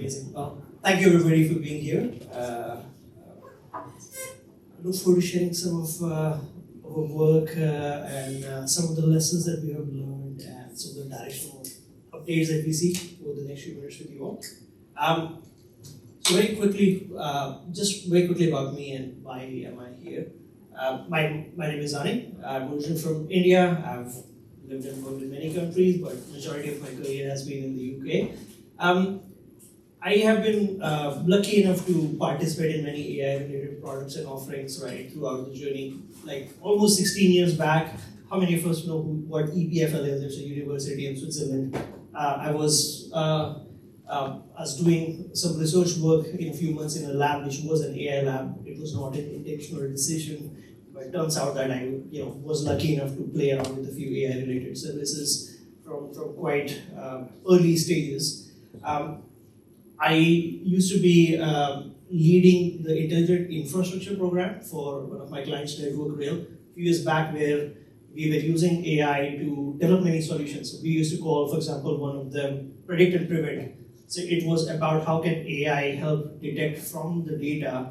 Amazing. Well, thank you everybody for being here. I look forward to sharing some of our work and some of the lessons that we have learned and some of the directional updates that we see over the next few minutes with you all. So very quickly, just very quickly about me and why am I here. My name is Ani. I'm originally from India. I've lived and worked in many countries, but majority of my career has been in the UK. I have been lucky enough to participate in many AI-related products and offerings right throughout the journey. Like almost 16 years back, how many of us know what EPFL is? It's a university in Switzerland. I was doing some research work in a few months in a lab, which was an AI lab. It was not an intentional decision, but it turns out that I was lucky enough to play around with a few AI-related services from quite early stages. I used to be leading the intelligent infrastructure program for one of my clients, Network Rail, a few years back, where we were using AI to develop many solutions. So we used to call, for example, one of them predict and prevent. So it was about how can AI help detect from the data,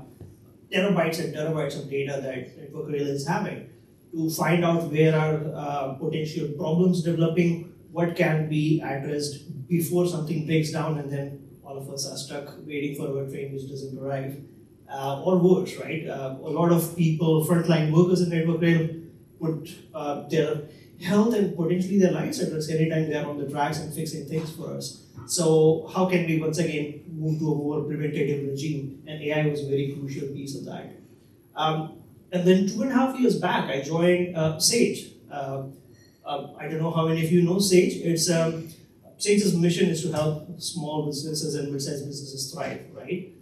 terabytes and terabytes of data that Network Rail is having, to find out where are potential problems developing, what can be addressed before something breaks down, and then all of us are stuck waiting for a train which doesn't arrive, or worse, right? A lot of people, frontline workers in Network Rail, put their health and potentially their lives at risk anytime they're on the tracks and fixing things for us. So how can we once again move to a more preventative regime? And AI was a very crucial piece of that. And then 2.5 years back, I joined Sage. I don't know how many of you know Sage. Sage's mission is to help small businesses and mid-sized businesses thrive, right?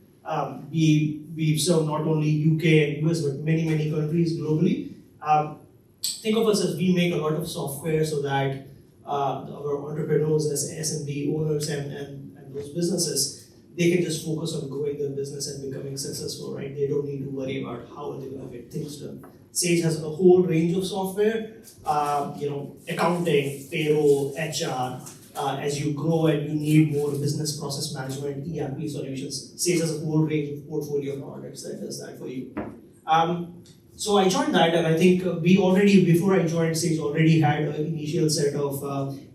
We serve not only UK and US, but many countries globally. Think of us as we make a lot of software so that our entrepreneurs as SMB owners and those businesses, they can just focus on growing their business and becoming successful, right? They don't need to worry about how are they going to get things done. Sage has a whole range of software, accounting, payroll, HR. As you grow and you need more business process management, ERP solutions, Sage has a whole range of portfolio products that does that for you. So I joined that, and I think we already, before I joined Sage, already had an initial set of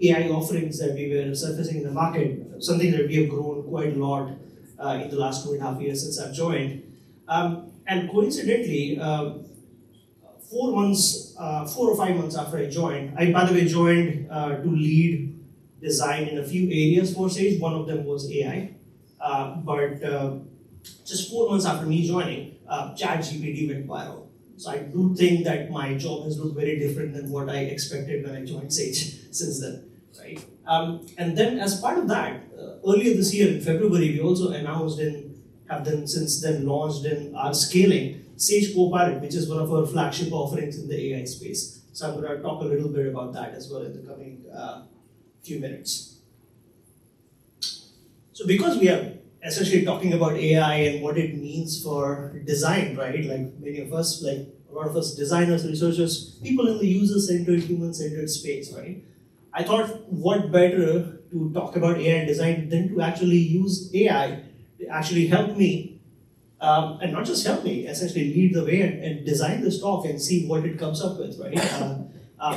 AI offerings that we were surfacing in the market, something that we have grown quite a lot in the last 2.5 years since I've joined. And coincidentally, 4 or 5 months after I joined, I, by the way, joined to lead design in a few areas for Sage. One of them was AI. But just 4 months after me joining, ChatGPT went viral. So I do think that my job has looked very different than what I expected when I joined Sage since then, right? And then as part of that, earlier this year in February, we also announced and have then since then launched and are scaling Sage Copilot, which is one of our flagship offerings in the AI space. So I'm going to talk a little bit about that as well in the coming few minutes. So because we are essentially talking about AI and what it means for design, right? Like many of us, like a lot of us designers, researchers, people in the user-centered, human-centered space, right? I thought what better to talk about AI and design than to actually use AI to actually help me, and not just help me, essentially lead the way and design this talk and see what it comes up with, right?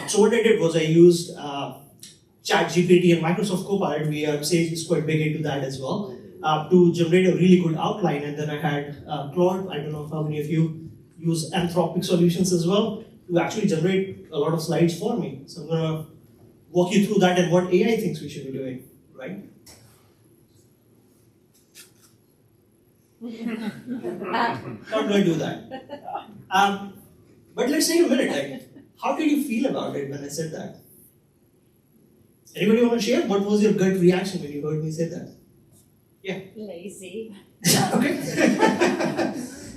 So what I did was I used ChatGPT and Microsoft Copilot. Sage is quite big into that as well, to generate a really good outline. And then I had Claude, I don't know how many of you use Anthropic solutions as well, to actually generate a lot of slides for me. So I'm going to walk you through that and what AI thinks we should be doing, right? How do I do that? But let's take a minute. Like, how did you feel about it when I said that? Anybody want to share? What was your gut reaction when you heard me say that? Yeah. Lazy. Okay.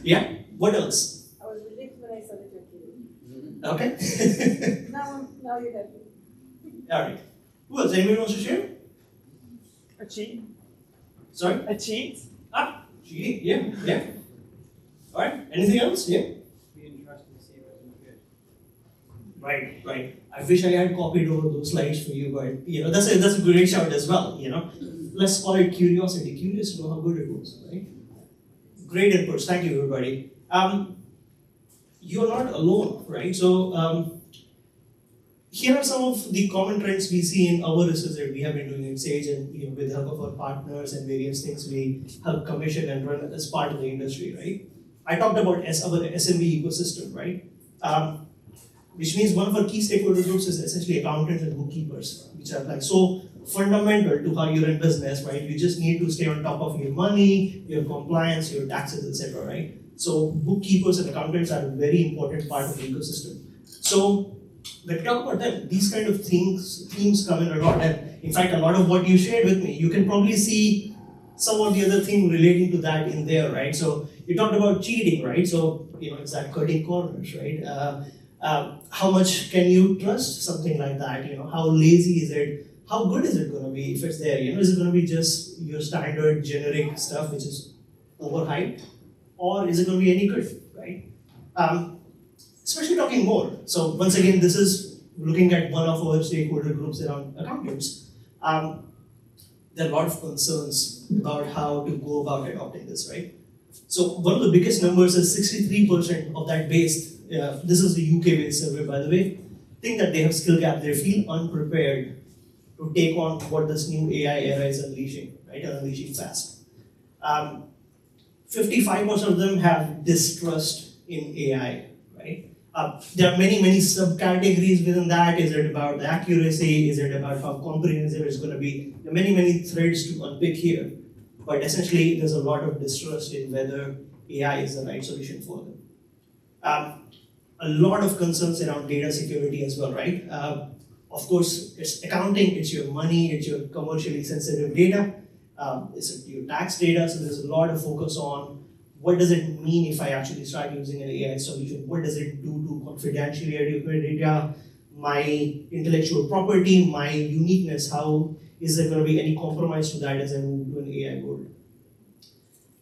Yeah. What else? I was relieved when I saw that you're kidding. Okay. Now you're happy. All right. Who else? Anybody wants to share? A cheat? Sorry? A cheat? Cheating. Yeah. Yeah. All right. Anything else? Yeah. Be interesting to see if it was good. Right. I wish I had copied over those slides for you, but that's a great shout as well. let's call it curiosity, curious to know how good it was, right? Great inputs, thank you everybody. You're not alone, right? So here are some of the common trends we see in our research that we have been doing in Sage, and with the help of our partners and various things we help commission and run as part of the industry, right? I talked about our SMB ecosystem, right? Which means one of our key stakeholder groups is essentially accountants and bookkeepers, which are like so fundamental to how you run business, right? You just need to stay on top of your money, your compliance, your taxes, etc., right? So bookkeepers and accountants are a very important part of the ecosystem. So when we talk about them, these kind of themes come in a lot. And in fact, a lot of what you shared with me, you can probably see some of the other theme relating to that in there, right? So you talked about cheating, right? So it's that cutting corners, right? How much can you trust something like that? How lazy is it? How good is it going to be if it's there? Is it going to be just your standard generic stuff which is overhyped, or is it going to be any good, right? Especially talking more. So once again, this is looking at one of our stakeholder groups around accountants. There are a lot of concerns about how to go about adopting this, right? So one of the biggest numbers is 63% of that base, this is the UK-based survey by the way, think that they have skill gap, they feel unprepared to take on what this new AI era is unleashing, right, and unleashing fast. 55% of them have distrust in AI, right? There are many subcategories within that. Is it about the accuracy? Is it about how comprehensive it's going to be? There are many threads to unpick here. But essentially, there's a lot of distrust in whether AI is the right solution for them. A lot of concerns around data security as well, right? Of course, it's accounting, it's your money, it's your commercially sensitive data, it's your tax data, so there's a lot of focus on what does it mean if I actually start using an AI solution? What does it do to confidentiality of my data, my intellectual property, my uniqueness? How is there going to be any compromise to that as I move to an AI world?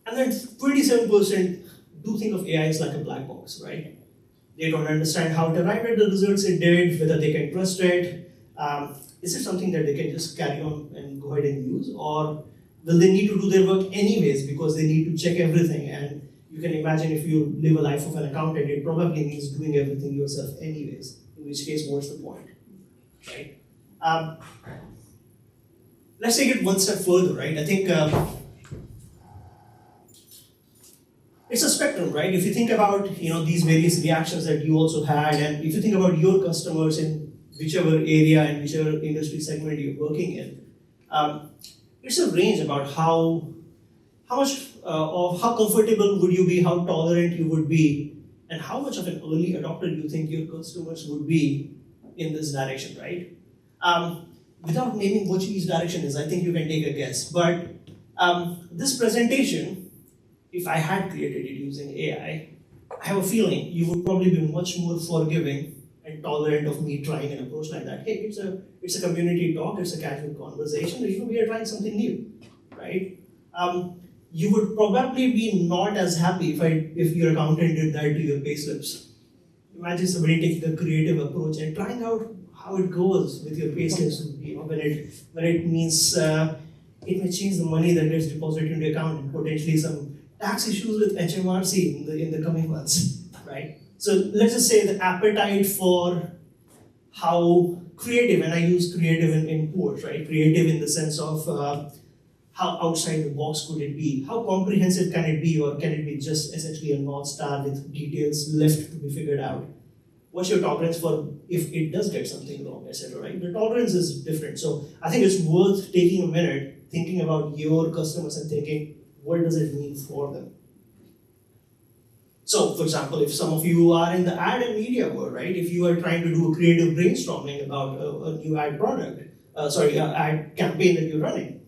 And then 27% do think of AI as like a black box, right? They don't understand how to arrive at the results it did, whether they can trust it. Is it something that they can just carry on and go ahead and use? Or will they need to do their work anyways because they need to check everything? And you can imagine if you live a life of an accountant, it probably means doing everything yourself anyways, in which case, what's the point, right? Let's take it one step further, right? I think it's a spectrum, right? If you think about these various reactions that you also had, and if you think about your customers in whichever area and whichever industry segment you're working in, it's a range about how much of how comfortable would you be, how tolerant you would be, and how much of an early adopter you think your customers would be in this direction, right? Without naming which each direction is, I think you can take a guess. But this presentation, if I had created it using AI, I have a feeling you would probably be much more forgiving and tolerant of me trying an approach like that. Hey, it's a community talk, it's a casual conversation, we are trying something new, right? You would probably be not as happy if your accountant did that to your payslips. Imagine somebody taking a creative approach and trying out how it goes with your payslips. When it means it may change the money that gets deposited into the account and potentially some tax issues with HMRC in the coming months, right? So let's just say the appetite for how creative, and I use creative in quotes, right? Creative in the sense of how outside the box could it be? How comprehensive can it be, or can it be just essentially a North Star with details left to be figured out? What's your tolerance for if it does get something wrong, etc., right? The tolerance is different. So I think it's worth taking a minute, thinking about your customers and thinking, what does it mean for them? So, for example, if some of you are in the ad and media world, right? If you are trying to do a creative brainstorming about a new ad product, ad campaign that you're running,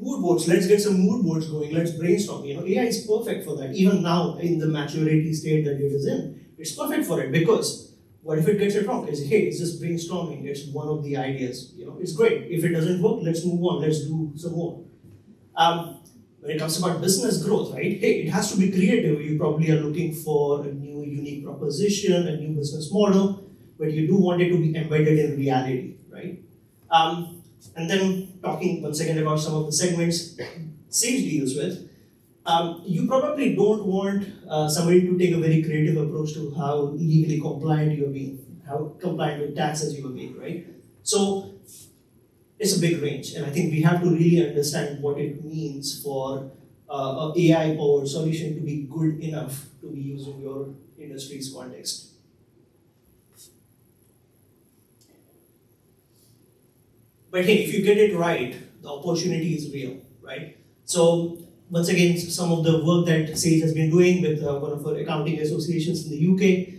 mood boards, let's get some mood boards going, let's brainstorm. AI is perfect for that. Even now, in the maturity state that it is in, it's perfect for it, because what if it gets it wrong? It's, hey, it's just brainstorming, it's one of the ideas. It's great. If it doesn't work, let's move on, let's do some more. When it comes about business growth, right? Hey, it has to be creative. You probably are looking for a new unique proposition, a new business model, but you do want it to be embedded in reality, right? And then talking once again about some of the segments Sage deals with, you probably don't want somebody to take a very creative approach to how legally compliant you're being, how compliant with taxes you are being, right? So it's a big range, and I think we have to really understand what it means for an AI-powered solution to be good enough to be used in your industry's context. But hey, if you get it right, the opportunity is real, right? So once again, some of the work that Sage has been doing with one of our accounting associations in the UK,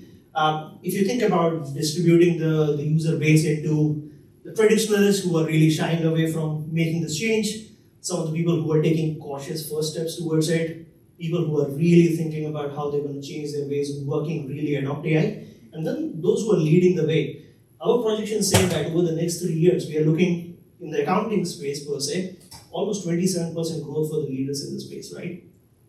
if you think about distributing the user base into the traditionalists who are really shying away from making this change, some of the people who are taking cautious first steps towards it, people who are really thinking about how they're going to change their ways of working, really adopt AI, and then those who are leading the way. Our projections say that over the next 3 years, we are looking in the accounting space per se, almost 27% growth for the leaders in the space, right?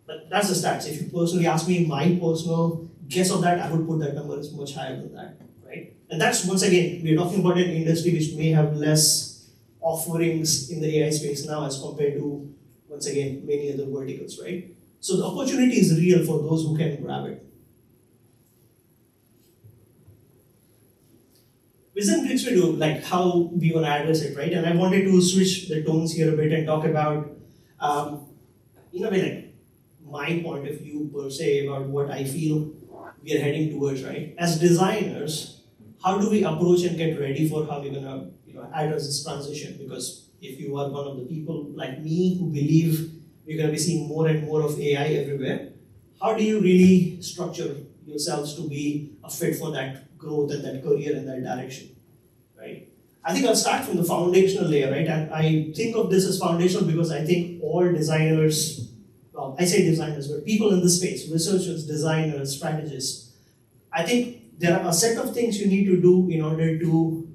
But that's the stats. If you personally ask me my personal guess of that, I would put that number as much higher than that, right? And that's, once again, we're talking about an industry which may have less offerings in the AI space now as compared to, once again, many other verticals, right? So the opportunity is real for those who can grab it. Vision brings me to like how we want to address it, right? And I wanted to switch the tones here a bit and talk about, in a way, like my point of view per se about what I feel we are heading towards, right? As designers, how do we approach and get ready for how we're gonna, address this transition? Because if you are one of the people like me who believe we're gonna be seeing more and more of AI everywhere, how do you really structure yourselves to be a fit for that growth and that career and that direction, right? I think I'll start from the foundational layer, right? And I think of this as foundational because I think all designers, well, I say designers, but people in this space, researchers, designers, strategists, I think there are a set of things you need to do in order to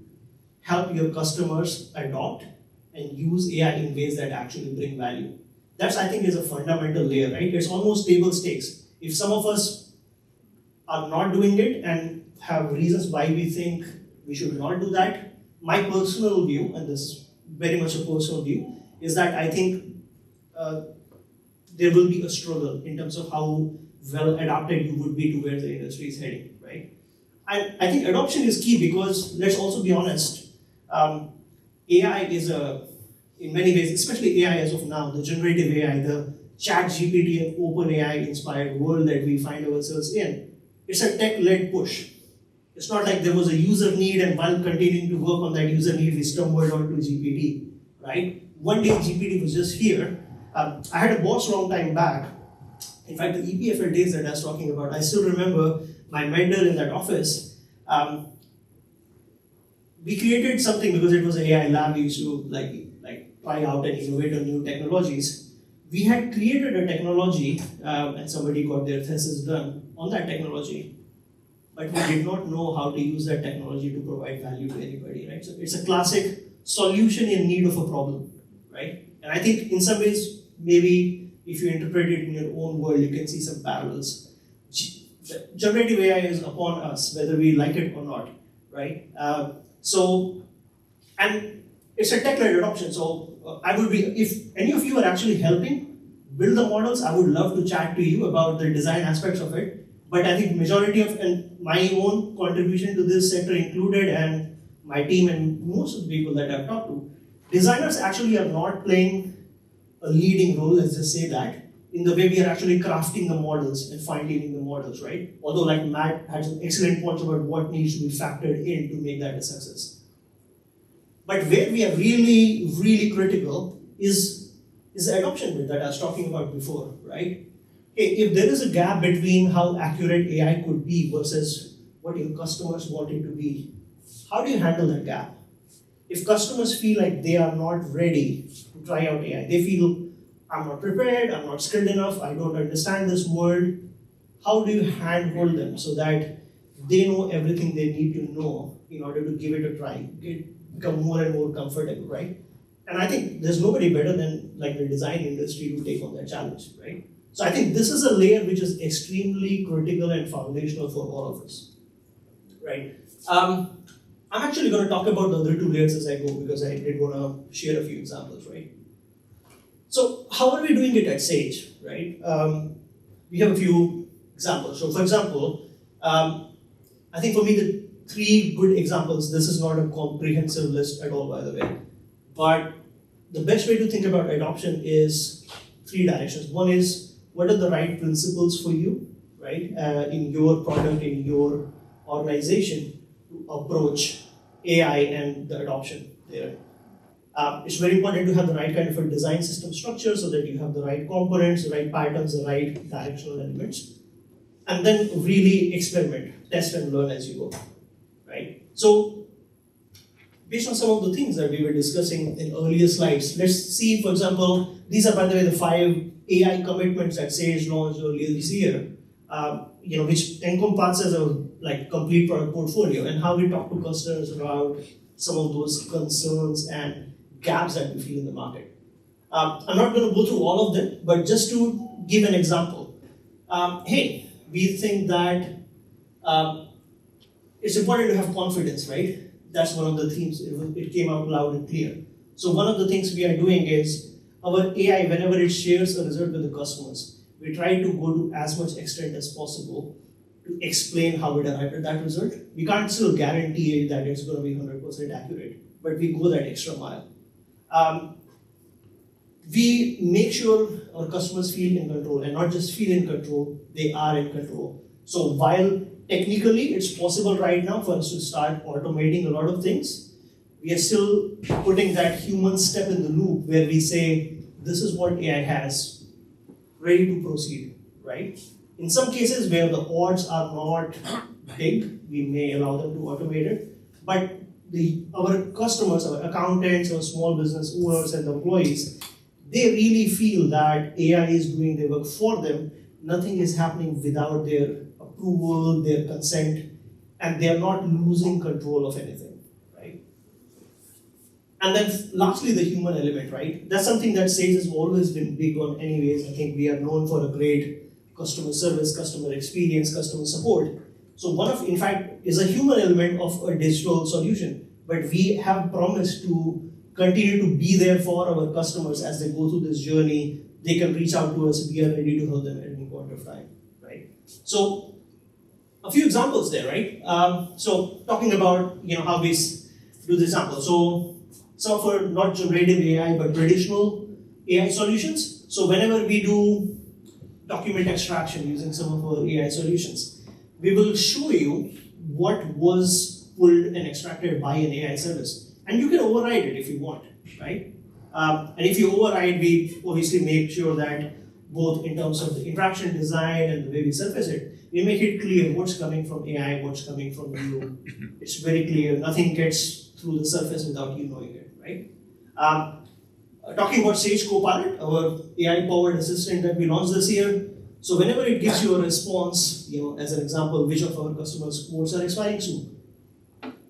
help your customers adopt and use AI in ways that actually bring value. That's, I think, is a fundamental layer, right? It's almost table stakes. If some of us are not doing it and have reasons why we think we should not do that, my personal view, and this is very much a personal view, is that I think there will be a struggle in terms of how well adapted you would be to where the industry is heading, right? And I think adoption is key because, let's also be honest, AI is in many ways, especially AI as of now, the generative AI, the chat GPT and OpenAI inspired world that we find ourselves in, it's a tech-led push. It's not like there was a user need and while continuing to work on that user need, we stumbled onto GPT, right? One day GPT was just here. I had a boss long time back. In fact, the EPFL days that I was talking about, I still remember my mentor in that office. We created something because it was an AI lab. We used to like try out and innovate on new technologies. We had created a technology and somebody got their thesis done on that technology. But we did not know how to use that technology to provide value to anybody, right? So it's a classic solution in need of a problem, right? And I think in some ways, maybe if you interpret it in your own world, you can see some parallels. Generative AI is upon us, whether we like it or not, right? And it's a tech-led adoption. So I would be, if any of you are actually helping build the models, I would love to chat to you about the design aspects of it. But I think majority of, and my own contribution to this sector included, and my team and most of the people that I've talked to, designers actually are not playing a leading role, let's just say that, in the way we are actually crafting the models and fine-tuning the models, right? Although like Matt had some excellent points about what needs to be factored in to make that a success. But where we are really, really critical is the adoption bit that I was talking about before, right? If there is a gap between how accurate AI could be versus what your customers want it to be, how do you handle that gap? If customers feel like they are not ready to try out AI, they feel, I'm not prepared, I'm not skilled enough, I don't understand this world, how do you handhold them so that they know everything they need to know in order to give it a try, become more and more comfortable, right? And I think there's nobody better than like the design industry to take on that challenge, right? So I think this is a layer which is extremely critical and foundational for all of us, right? I'm actually going to talk about the other two layers as I go because I did want to share a few examples, right? So how are we doing it at Sage, right? We have a few examples. So for example, I think for me the three good examples, this is not a comprehensive list at all, by the way, but the best way to think about adoption is three directions. One is, what are the right principles for you, right, in your product, in your organization to approach AI and the adoption there. It's very important to have the right kind of a design system structure so that you have the right components, the right patterns, the right directional elements, and then really experiment, test and learn as you go, right? So based on some of the things that we were discussing in earlier slides, let's see, for example, these are, by the way, the 5 AI commitments that Sage launched earlier this year, which encompasses a complete product portfolio, and how we talk to customers about some of those concerns and gaps that we feel in the market. I'm not going to go through all of them, but just to give an example. Hey, we think that it's important to have confidence, right? That's one of the themes. It came out loud and clear. So one of the things we are doing is our AI, whenever it shares a result with the customers, we try to go to as much extent as possible to explain how it arrived at that result. We can't still guarantee that it's going to be 100% accurate, but we go that extra mile. We make sure our customers feel in control, and not just feel in control, they are in control. So while technically it's possible right now for us to start automating a lot of things, we are still putting that human step in the loop where we say, this is what AI has, ready to proceed, right? In some cases where the odds are not big, we may allow them to automate it, but our customers, our accountants, our small business owners and employees, they really feel that AI is doing their work for them. Nothing is happening without their approval, their consent, and they are not losing control of anything, right? And then lastly, the human element, right? That's something that Sage has always been big on anyways. I think we are known for a great customer service, customer experience, customer support. So one of, in fact, is a human element of a digital solution, but we have promised to continue to be there for our customers as they go through this journey. They can reach out to us, we are ready to help them at any point of time, right? So a few examples there, right? So talking about how we do the example. So some for not generative AI, but traditional AI solutions. So whenever we do document extraction using some of our AI solutions, we will show you what was pulled and extracted by an AI service. And you can override it if you want, right? And if you override, we obviously make sure that both in terms of the interaction design and the way we surface it, we make it clear what's coming from AI, what's coming from you. It's very clear, nothing gets through the surface without you knowing it, right? Talking about Sage Copilot, our AI-powered assistant that we launched this year. So whenever it gives you a response, as an example, which of our customers' quotes are expiring soon.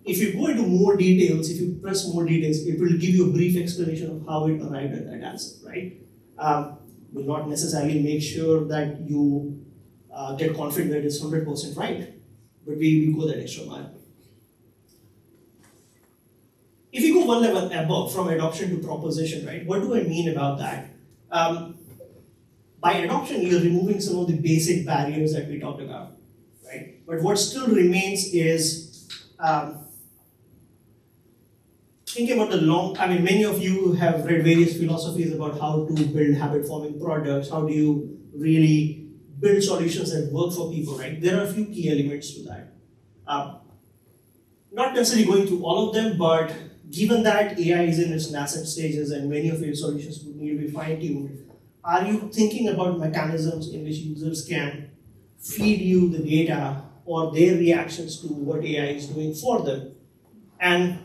If you go into more details, if you press more details, it will give you a brief explanation of how it arrived at that answer, right? Will not necessarily make sure that you get confident that it's 100% right, but we go that extra mile. If you go one level above from adoption to proposition, right, what do I mean about that? By adoption, you're removing some of the basic barriers that we talked about, right? But what still remains is thinking about many of you have read various philosophies about how to build habit-forming products, how do you really build solutions that work for people, right? There are a few key elements to that. Not necessarily going through all of them, but given that AI is in its nascent stages and many of your solutions would need to be fine-tuned, are you thinking about mechanisms in which users can feed you the data or their reactions to what AI is doing for them? And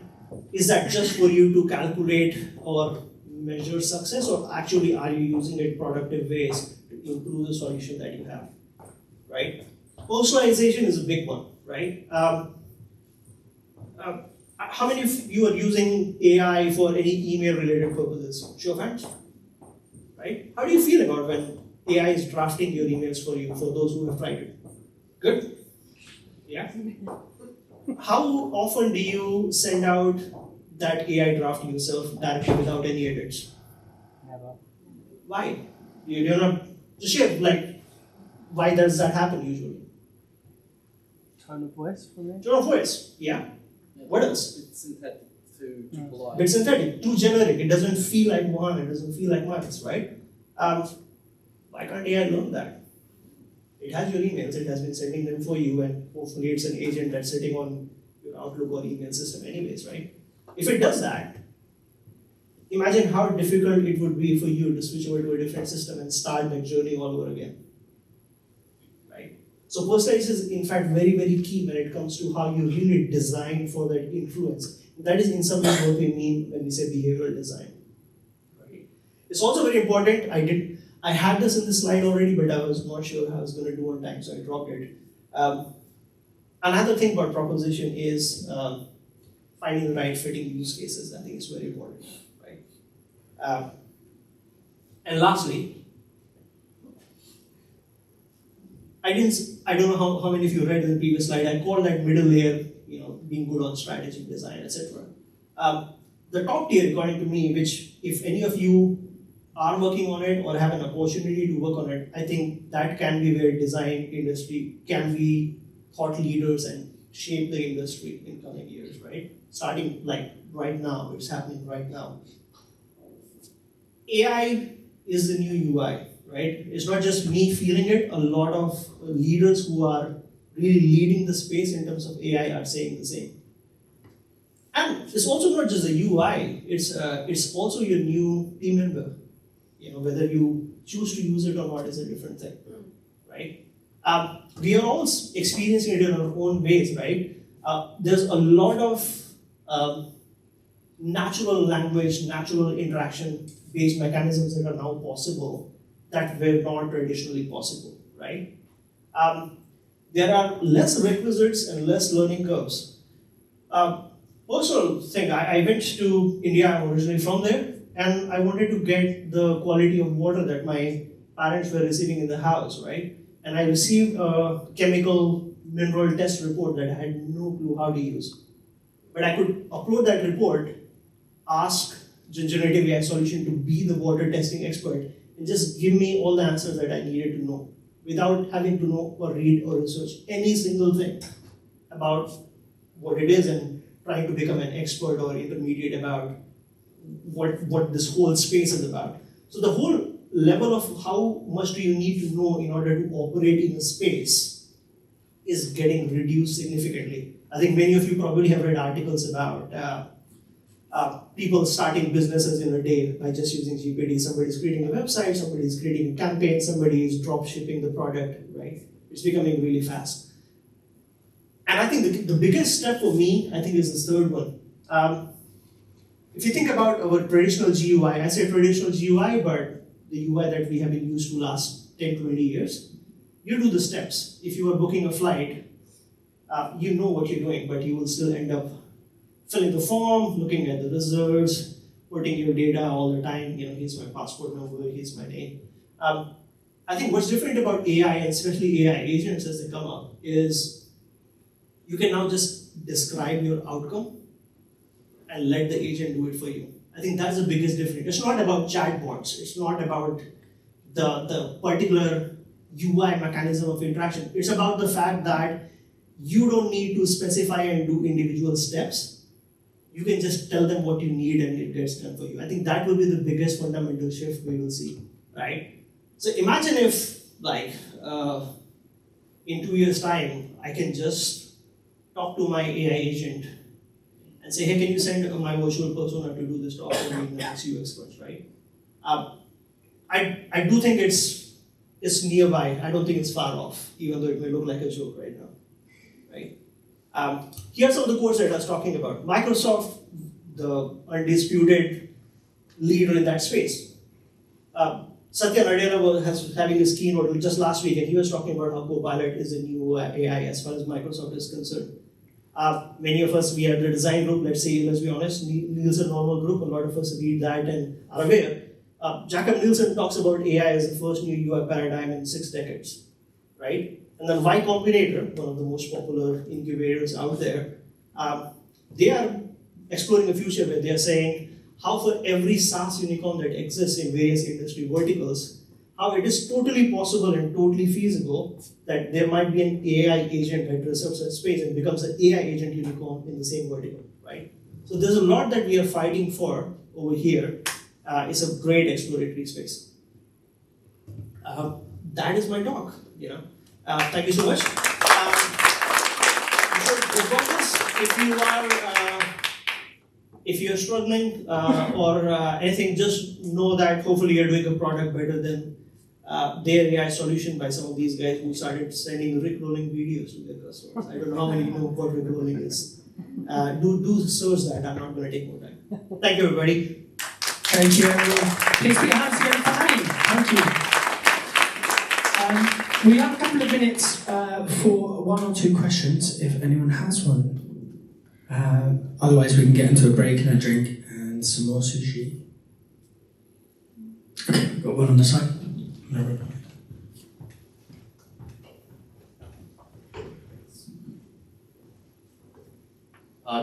is that just for you to calculate or measure success, or actually are you using it in productive ways to improve the solution that you have, right? Personalization is a big one, right? How many of you are using AI for any email-related purposes? Show of hands, right? How do you feel about when AI is drafting your emails for you, for those who have tried it? Good? Yeah? how often do you send out that AI draft yourself directly without any edits? Never. Why? You're not just share like why does that happen usually? Tone of voice for me. Tone of voice, yeah. What else? It's synthetic, too polite. Bit synthetic, too generic. It doesn't feel like Mohan. It doesn't feel like Miles, right? Why can't AI learn that? It has your emails. It has been sending them for you, and hopefully it's an agent that's sitting on your Outlook or email system, anyways, right? If it does that, imagine how difficult it would be for you to switch over to a different system and start that journey all over again. Right? So personalization is in fact very, very key when it comes to how you really design for that influence. That is in some ways what we mean when we say behavioral design. Right? It's also very important. I had this in the slide already, but I was not sure how I was going to do on time, so I dropped it. Another thing about proposition is finding the right fitting use cases. I think it's very important, right? And lastly, I don't know how many of you read in the previous slide. I called that middle layer, being good on strategy, design, etc. The top tier, according to me, which if any of you are working on it or have an opportunity to work on it, I think that can be where design industry can be thought leaders and shape the industry in coming years, right? Starting like right now, it's happening right now. AI is the new UI, right? It's not just me feeling it. A lot of leaders who are really leading the space in terms of AI are saying the same. And it's also not just the UI, it's also your new team member. Whether you choose to use it or not is a different thing, right? We are all experiencing it in our own ways, right? There's a lot of natural language, natural interaction-based mechanisms that are now possible that were not traditionally possible, right? There are less requisites and less learning curves. Personal thing, I went to India, I'm originally from there, and I wanted to get the quality of water that my parents were receiving in the house, right? And I received a chemical mineral test report that I had no clue how to use. But I could upload that report, ask the generative AI solution to be the water testing expert, and just give me all the answers that I needed to know, without having to know or read or research any single thing about what it is and trying to become an expert or intermediate about what this whole space is about. So the whole level of how much do you need to know in order to operate in a space is getting reduced significantly. I think many of you probably have read articles about people starting businesses in a day by just using GPT. Somebody's creating a website, somebody's creating a campaign, somebody is drop shipping the product, right? It's becoming really fast. And I think the biggest step for me, I think, is this third one. If you think about our traditional GUI, I say traditional GUI, but the UI that we have been used to last 10, 20 years, you do the steps. If you are booking a flight, you know what you're doing, but you will still end up filling the form, looking at the results, putting your data all the time. Here's my passport number, here's my name. I think what's different about AI, and especially AI agents as they come up, is you can now just describe your outcome and let the agent do it for you. I think that's the biggest difference. It's not about chatbots. It's not about the particular UI mechanism of interaction. It's about the fact that you don't need to specify and do individual steps. You can just tell them what you need and it gets done for you. I think that will be the biggest fundamental shift we will see, right? So imagine if, in 2 years' time, I can just talk to my AI agent and say, hey, can you send my virtual persona to do this talk for me in the next few experts, right? I do think it's nearby. I don't think it's far off, even though it may look like a joke right now, right? Here's some of the codes that I was talking about. Microsoft, the undisputed leader in that space. Satya Nadella was having his keynote just last week, and he was talking about how Copilot is a new AI as far as Microsoft is concerned. Many of us, we are the design group, let's be honest, Nielsen normal group, a lot of us read that and are aware. Jacob Nielsen talks about AI as the first new UI paradigm in 6 decades, right? And then Y Combinator, one of the most popular incubators out there, they are exploring a future where they are saying how for every SaaS unicorn that exists in various industry verticals, how it is totally possible and totally feasible that there might be an AI agent that reserves that space and becomes an AI agent unicorn in the same vertical, right? So there's a lot that we are fighting for over here. It's a great exploratory space. That is my talk. Thank you so much. If you are struggling or anything, just know that hopefully you're doing a product better than their AI solution by some of these guys who started sending Rick-rolling videos to their customers. I don't know how many know what Rick-rolling is. Do search that. I'm not going to take more time. Thank you, everybody. Thank you, everyone. Please put your hands together for Annie. Thank you. We have a couple of minutes for one or two questions, if anyone has one. Otherwise, we can get into a break and a drink and some more sushi. Okay, got one on the side. No.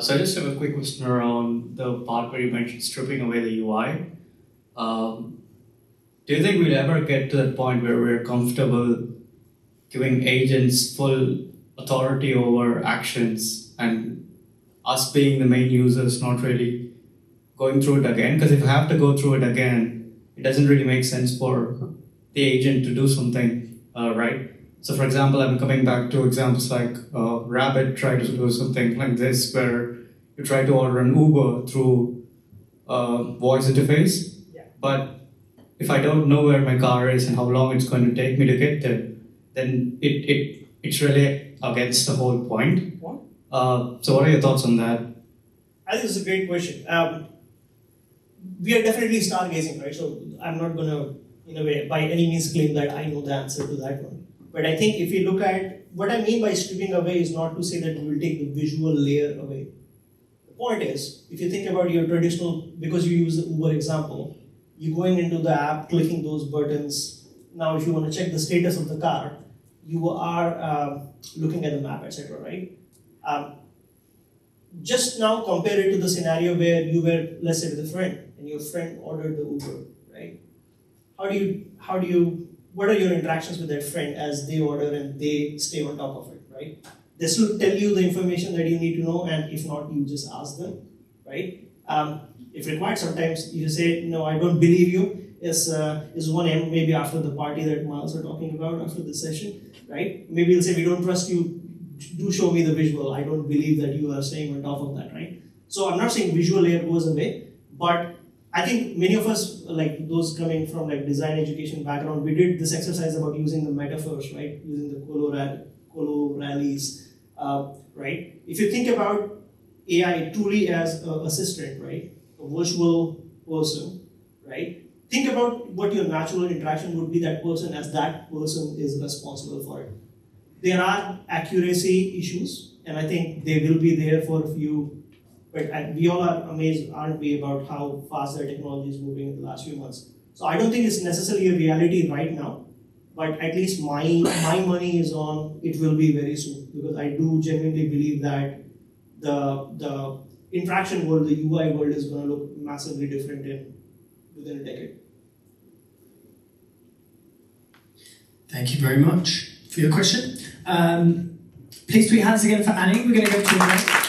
So I just have a quick question around the part where you mentioned stripping away the UI. Do you think we'll ever get to that point where we're comfortable giving agents full authority over actions and us being the main users not really going through it again? Because if I have to go through it again, it doesn't really make sense for the agent to do something, right? So for example, I'm coming back to examples like Rabbit tried to do something like this, where you try to order an Uber through voice interface, but if I don't know where my car is and how long it's going to take me to get there, then it's really against the whole point. So what are your thoughts on that? I think it's a great question. We are definitely stargazing, right? So I'm not going to, in a way, by any means claim that I know the answer to that one. But I think if you look at, what I mean by stripping away is not to say that we will take the visual layer away. The point is, if you think about your traditional, because you use the Uber example, you going into the app, clicking those buttons. Now, if you want to check the status of the car, you are looking at the map, etc., right? Just now compare it to the scenario where you were, let's say, with a friend, and your friend ordered the Uber, right? What are your interactions with that friend as they order and they stay on top of it, right? They still tell you the information that you need to know, and if not, you just ask them, right? If required, sometimes you say, no, I don't believe you, is 1 a.m. maybe after the party that Miles are talking about after the session, right? Maybe you'll say, we don't trust you, do show me the visual, I don't believe that you are staying on top of that, right? So I'm not saying visual layer goes away, but I think many of us, like those coming from like design education background, we did this exercise about using the metaphors, right? Using the colo rallies, right? If you think about AI truly as an assistant, right? A virtual person, right? Think about what your natural interaction would be that person as that person is responsible for it. There are accuracy issues, and I think they will be there for a few. But we all are amazed, aren't we, about how fast the technology is moving in the last few months. So I don't think it's necessarily a reality right now, but at least my money is on it will be very soon, because I do genuinely believe that the interaction world, the UI world, is going to look massively different within a decade. Thank you very much for your question. Please put your hands together for Annie. We're going to go to a break.